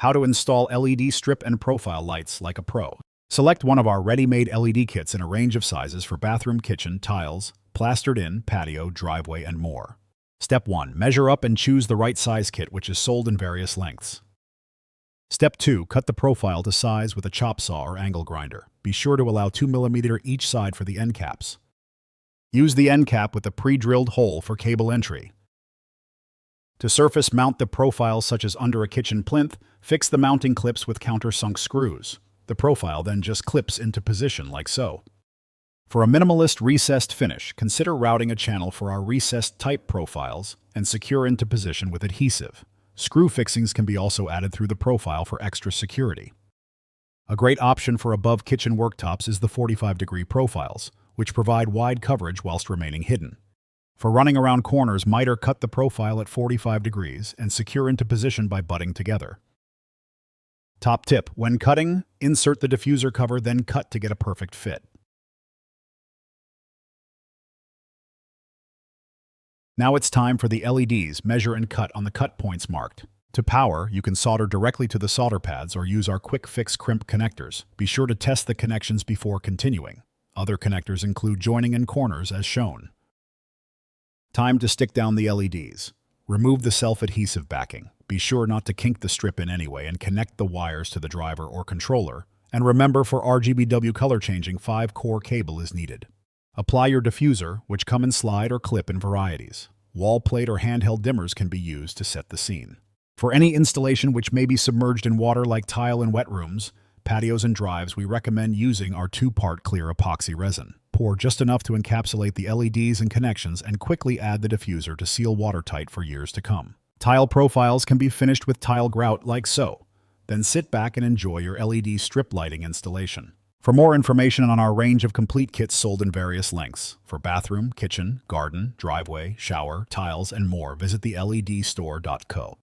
How to install LED strip and profile lights like a pro. Select one of our ready-made LED kits in a range of sizes for bathroom, kitchen, tiles, plastered in, patio, driveway, and more. Step 1. Measure up and choose the right size kit, which is sold in various lengths. Step 2. Cut the profile to size with a chop saw or angle grinder. Be sure to allow 2 mm each side for the end caps. Use the end cap with a pre-drilled hole for cable entry. To surface mount the profile such as under a kitchen plinth, fix the mounting clips with countersunk screws. The profile then just clips into position like so. For a minimalist recessed finish, consider routing a channel for our recessed type profiles and secure into position with adhesive. Screw fixings can be also added through the profile for extra security. A great option for above kitchen worktops is the 45-degree profiles, which provide wide coverage whilst remaining hidden. For running around corners, miter cut the profile at 45 degrees and secure into position by butting together. Top tip: when cutting, insert the diffuser cover, then cut to get a perfect fit. Now it's time for the LEDs. Measure and cut on the cut points marked. To power, you can solder directly to the solder pads or use our quick fix crimp connectors. Be sure to test the connections before continuing. Other connectors include joining in corners as shown. Time to stick down the LEDs. Remove the self-adhesive backing. Be sure not to kink the strip in any way and connect the wires to the driver or controller. And remember, for RGBW color changing, 5-core cable is needed. Apply your diffuser, which come in slide or clip in varieties. Wall plate or handheld dimmers can be used to set the scene. For any installation which may be submerged in water like tile in wet rooms, patios and drives, we recommend using our 2-part clear epoxy resin. Pour just enough to encapsulate the LEDs and connections and quickly add the diffuser to seal watertight for years to come. Tile profiles can be finished with tile grout like so. Then sit back and enjoy your LED strip lighting installation. For more information on our range of complete kits sold in various lengths, for bathroom, kitchen, garden, driveway, shower, tiles, and more, visit the ledstore.co.